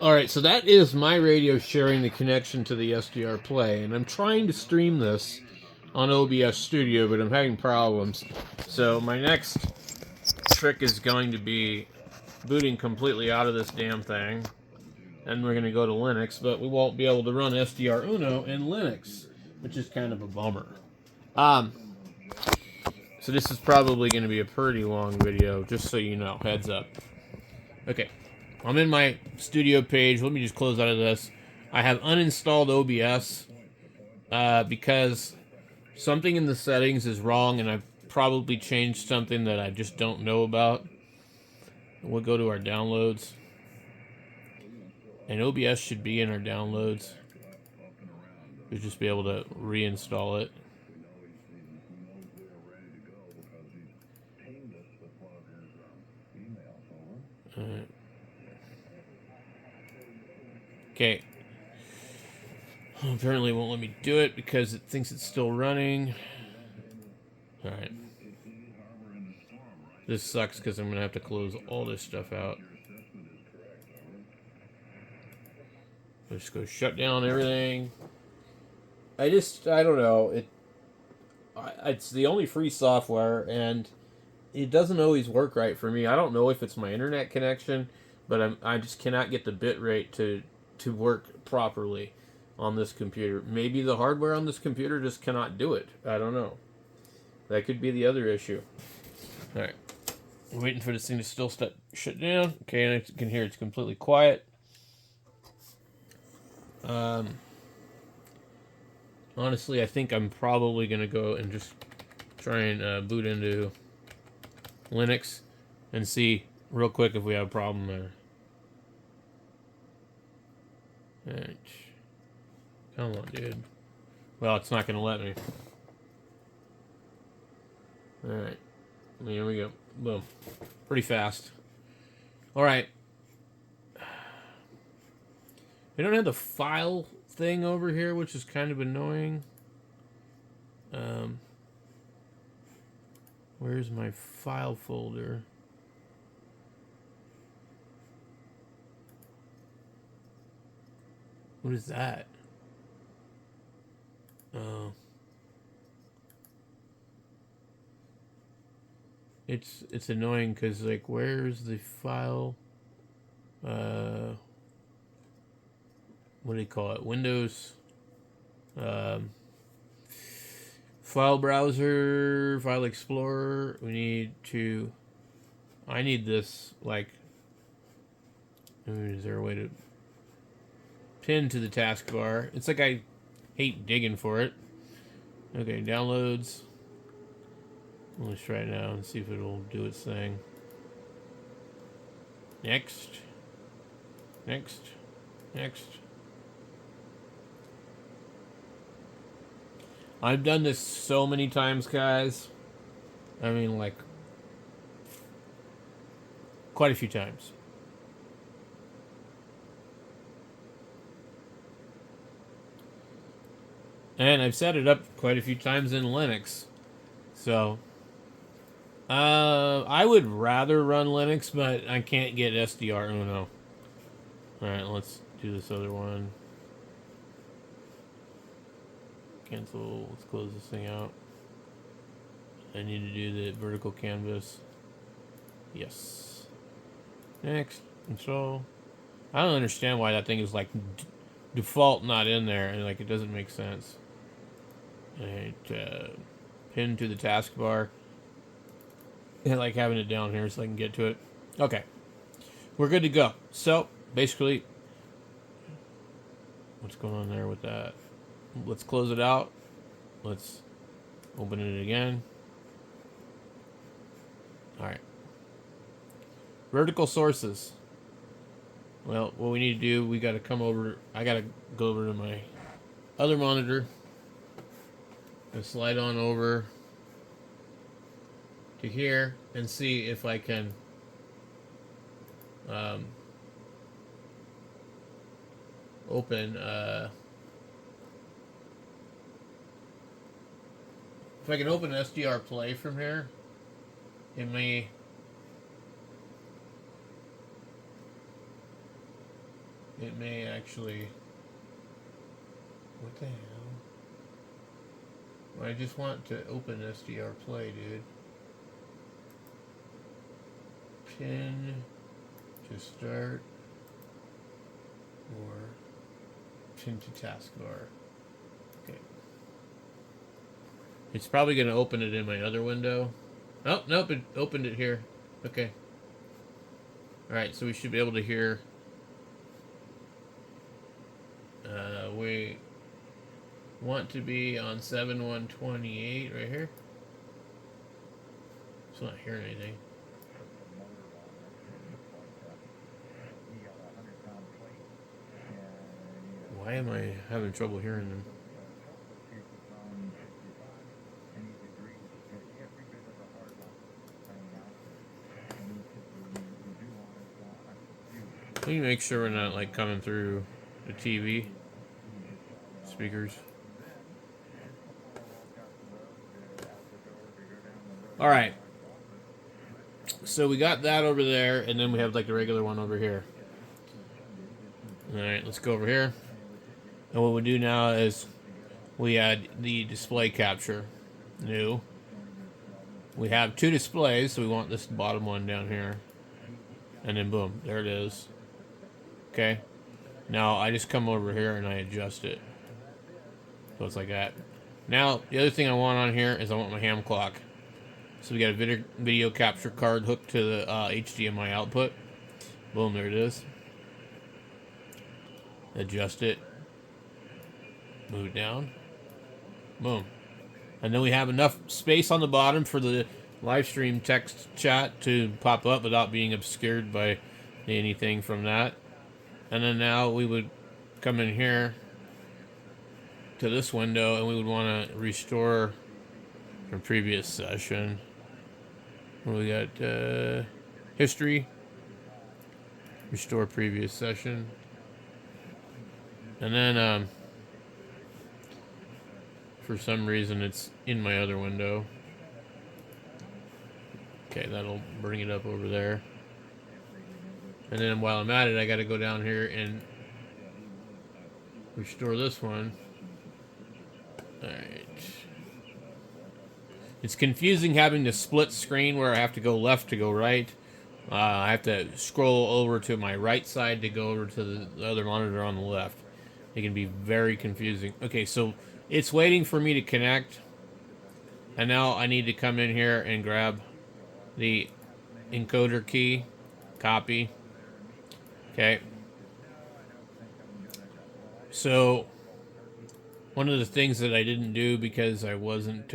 Alright, so that is my radio sharing the connection to the SDR Play, and I'm trying to stream this on OBS Studio, but I'm having problems. So my next trick is going to be booting completely out of this damn thing, and we're going to go to Linux, but we won't be able to run SDR Uno in Linux, which is kind of a bummer. So this is probably going to be a pretty long video, just so you know, heads up. Okay. I'm in my studio page. Let me just close out of this. I have uninstalled OBS because something in the settings is wrong, and I've probably changed something that I just don't know about. We'll go to our downloads. And OBS should be in our downloads. We'll just be able to reinstall it. Okay. Apparently it won't let me do it because it thinks it's still running. Alright. This sucks because I'm going to have to close all this stuff out. I'll just go shut down everything. I don't know. It's the only free software, and it doesn't always work right for me. I don't know if it's my internet connection, but I just cannot get the bitrate to work properly on this computer. Maybe the hardware on this computer just cannot do it. I don't know. That could be the other issue. Alright. I'm waiting for this thing to still shut down. Okay, and you can hear it's completely quiet. Honestly, I think I'm probably going to go and just try and boot into Linux and see real quick if we have a problem there. Right. Come on, dude. Well, it's not going to let me. Alright. Here we go. Boom. Pretty fast. Alright. We don't have the file thing over here, which is kind of annoying. Where's my file folder? What is that? Oh. It's annoying because, like, where's the file? What do you call it? Windows. File browser, file explorer. I need this, like, is there a way to pin to the taskbar? It's like I hate digging for it. Okay, downloads. Let's try it now and see if it'll do its thing. Next. Next. Next. I've done this so many times, guys. I mean, like, quite a few times. And I've set it up quite a few times in Linux. So, I would rather run Linux, but I can't get SDR Uno. Alright, let's do this other one. Cancel. Let's close this thing out. I need to do the vertical canvas. Yes. Next. Install. I don't understand why that thing is like default not in there, and like it doesn't make sense. Alright, pin to the taskbar. I like having it down here so I can get to it. Okay. We're good to go. So, basically, what's going on there with that? Let's close it out. Let's open it again. Alright. Vertical sources. Well, what we need to do, we got to come over. I got to go over to my other monitor and slide on over to here and see if I can open if I can open SDR Play from here. It may it may actually... What the hell? I just want to open SDR Play, dude. Pin to start or pin to taskbar. Okay. It's probably going to open it in my other window. Oh, nope, it opened it here. Okay. Alright, so we should be able to hear. We want to be on 7128 right here. It's not hearing anything. Why am I having trouble hearing them? Let me make sure we're not like coming through the TV speakers. All right. So we got that over there, and then we have like the regular one over here. All right, let's go over here. And what we do now is we add the display capture. New. We have two displays, so we want this bottom one down here. And then boom, there it is. Okay. Now I just come over here and I adjust it. So it's like that. Now, the other thing I want on here is I want my ham clock. So we got a video capture card hooked to the HDMI output. Boom, there it is. Adjust it. Move it down. Boom. And then we have enough space on the bottom for the live stream text chat to pop up without being obscured by anything from that. And then now we would come in here to this window and we would want to restore from previous session. We got history, restore previous session, and then for some reason it's in my other window. Okay, that'll bring it up over there. And then while I'm at it, I got to go down here and restore this one. All right. It's confusing having the split screen where I have to go left to go right. I have to scroll over to my right side to go over to the other monitor on the left. It can be very confusing. Okay, so it's waiting for me to connect. And now I need to come in here and grab the encoder key, copy. Okay. So one of the things that I didn't do because I wasn't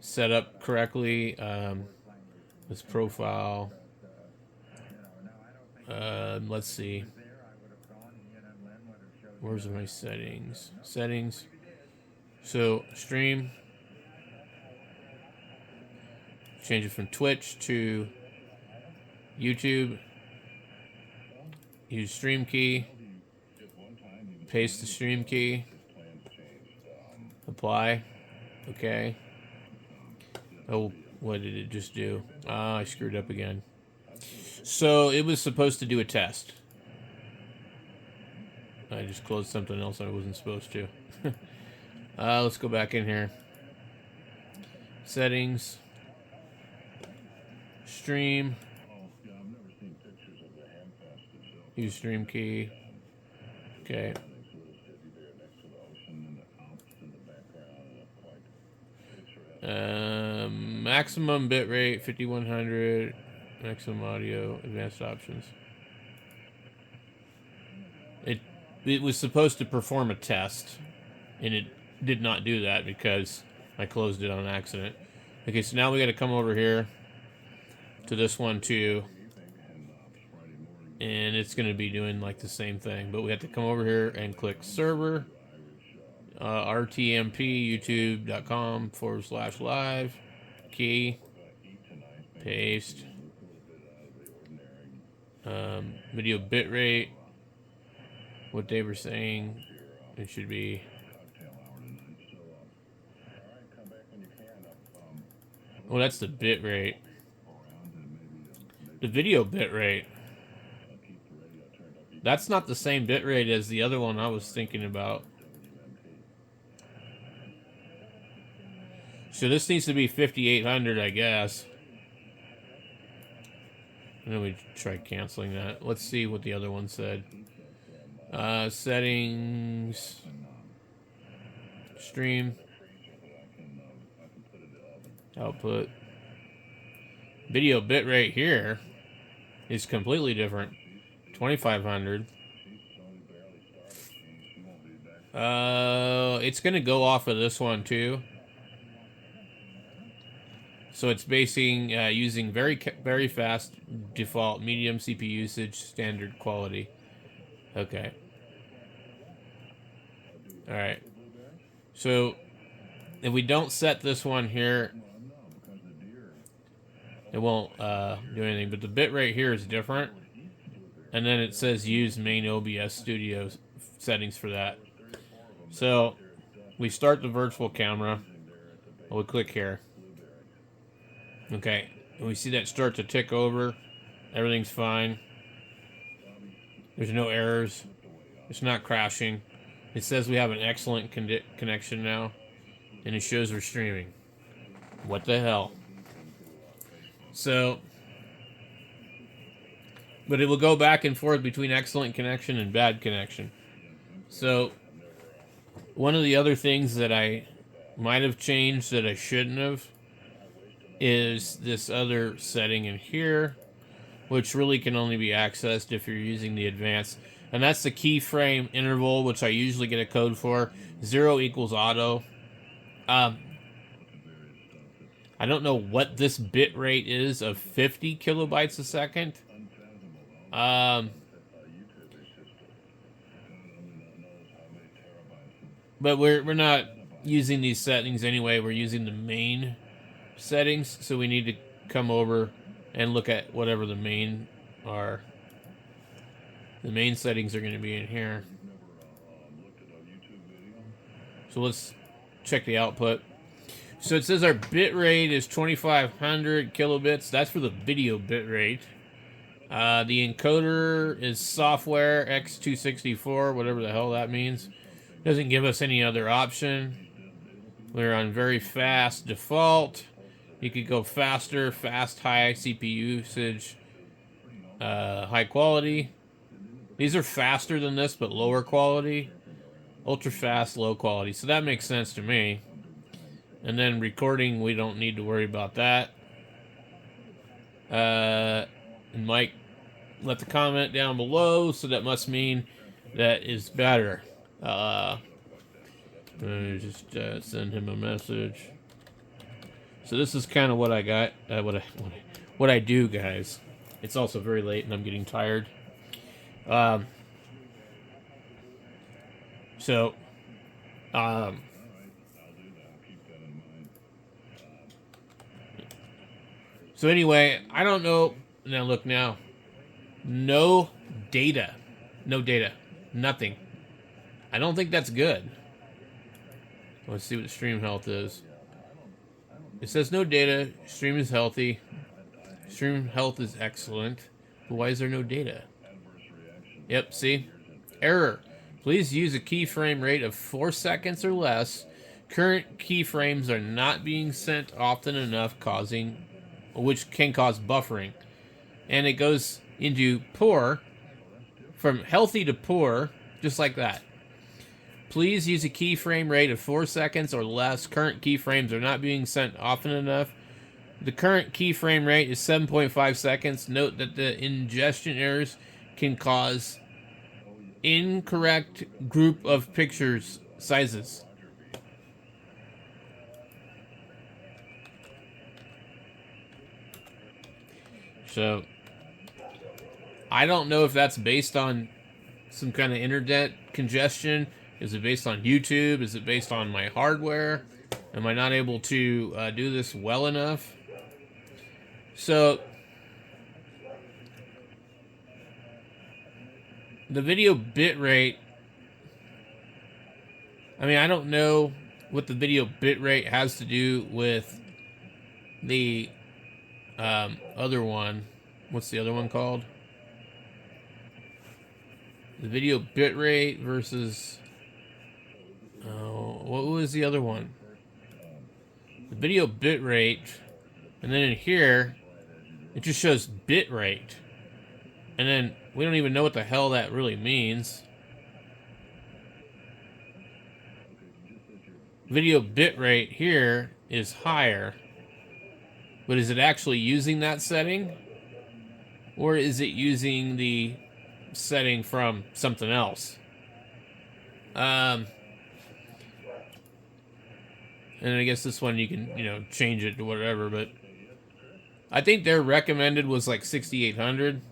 set up correctly, this profile, let's see, where's my settings, so stream, change it from Twitch to YouTube, use stream key, paste the stream key, apply, okay. Oh, what did it just do? I screwed up again. So it was supposed to do a test. I just closed something else I wasn't supposed to. Let's go back in here. Settings. Stream. Use stream key. Okay. Maximum bitrate 5100, maximum audio, advanced options. It was supposed to perform a test, and it did not do that because I closed it on accident. Okay, so now we got to come over here to this one too, and it's going to be doing like the same thing, but we have to come over here and click server. RTMP youtube.com/live key, paste, video bitrate, what they were saying, it should be, oh, that's the bitrate, the video bitrate, That's not the same bitrate as the other one I was thinking about. So this needs to be 5800, I guess. And then we try canceling that. Let's see what the other one said. Settings. Stream. Output. Video bitrate here is completely different. 2500. It's going to go off of this one too. So it's basing using very fast default medium CPU usage standard quality. Okay. All right. So if we don't set this one here, it won't do anything. But the bitrate here is different, and then it says use main OBS Studio settings for that. So we start the virtual camera. We'll click here. Okay, and we see that start to tick over. Everything's fine. There's no errors. It's not crashing. It says we have an excellent connection now, and it shows we're streaming. What the hell? So, but it will go back and forth between excellent connection and bad connection. So, one of the other things that I might have changed that I shouldn't have is this other setting in here, which really can only be accessed if you're using the advanced. And that's the keyframe interval, which I usually get a code for. 0 equals auto. I don't know what this bit rate is of 50 kilobytes a second. But we're not using these settings anyway. We're using the main settings, so we need to come over and look at whatever the main are. The main settings are going to be in here. So let's check the output. So it says our bit rate is 2500 kilobits. That's for the video bit rate. The encoder is software X264, whatever the hell that means. Doesn't give us any other option. We're on very fast default. You could go faster, fast, high CPU usage, high quality. These are faster than this, but lower quality. Ultra fast, low quality. So that makes sense to me. And then recording, we don't need to worry about that. And Mike left a comment down below, so that must mean that is better. Let me just send him a message. So this is kind of what I got, what I do, guys. It's also very late, and I'm getting tired. So anyway, I don't know. Now look now. No data. No data. Nothing. I don't think that's good. Let's see what the stream health is. It says no data. Stream is healthy. Stream health is excellent. But why is there no data? Yep, see? Error. Please use a keyframe rate of 4 seconds or less. Current keyframes are not being sent often enough, which can cause buffering. And it goes into poor, from healthy to poor, just like that. Please use a keyframe rate of 4 seconds or less. Current keyframes are not being sent often enough. The current keyframe rate is 7.5 seconds. Note that the ingestion errors can cause incorrect group of pictures sizes. So, I don't know if that's based on some kind of internet congestion. Is it based on YouTube? Is it based on my hardware? Am I not able to do this well enough? So, the video bitrate, I mean, I don't know what the video bitrate has to do with the other one. What's the other one called? The video bitrate versus... what was the other one? The video bitrate, and then in here, it just shows bitrate. And then we don't even know what the hell that really means. Video bitrate here is higher. But is it actually using that setting? Or is it using the setting from something else? And I guess this one you can, change it to whatever, but I think their recommended was like 6,800.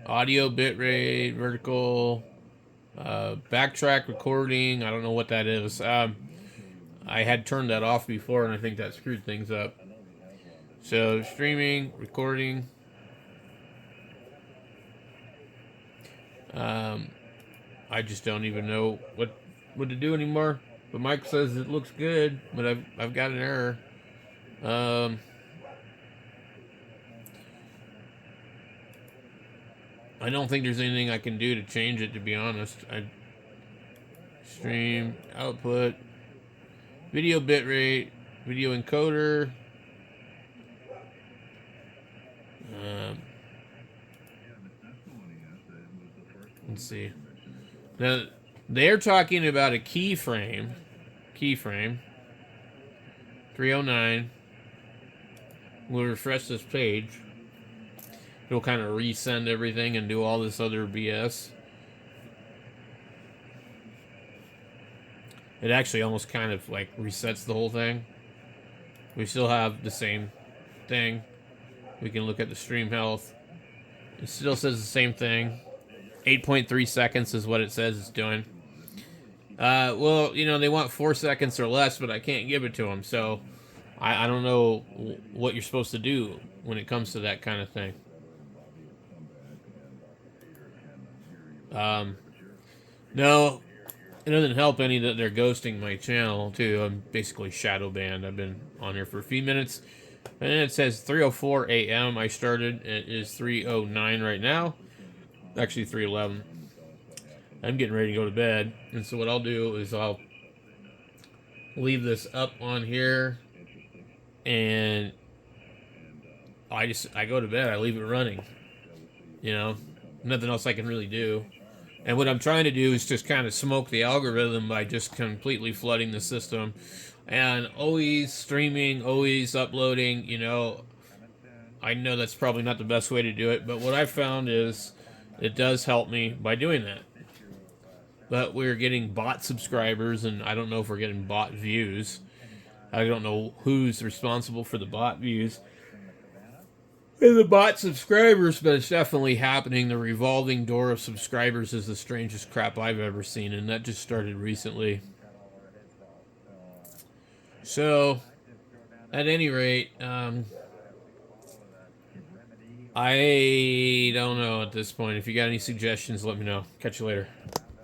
Audio bitrate, vertical, backtrack recording. I don't know what that is. I had turned that off before, and I think that screwed things up. So streaming, recording. I just don't even know what to do anymore. But Mike says it looks good, but I've got an error. I don't think there's anything I can do to change it, to be honest. Stream, output, video bitrate, video encoder. Let's see. Now, they're talking about a keyframe. 309. We'll refresh this page. It'll kind of resend everything and do all this other BS. It actually almost kind of like resets the whole thing. We still have the same thing. We can look at the stream health. It still says the same thing. 8.3 seconds is what it says it's doing. Well, they want 4 seconds or less, but I can't give it to them. So I don't know what you're supposed to do when it comes to that kind of thing. No, it doesn't help any that they're ghosting my channel, too. I'm basically shadow banned. I've been on here for a few minutes. And it says 3:04 a.m. I started. It is 3:09 right now. Actually, 3:11. I'm getting ready to go to bed. And so what I'll do is I'll leave this up on here. And I go to bed. I leave it running. Nothing else I can really do. And what I'm trying to do is just kind of smoke the algorithm by just completely flooding the system. And always streaming, always uploading, I know that's probably not the best way to do it, but what I've found is it does help me by doing that. But we're getting bot subscribers, and I don't know if we're getting bot views. I don't know who's responsible for the bot views and the bot subscribers, but it's definitely happening. The revolving door of subscribers is the strangest crap I've ever seen, and that just started recently. So, at any rate, I don't know at this point. If you got any suggestions, let me know. Catch you later.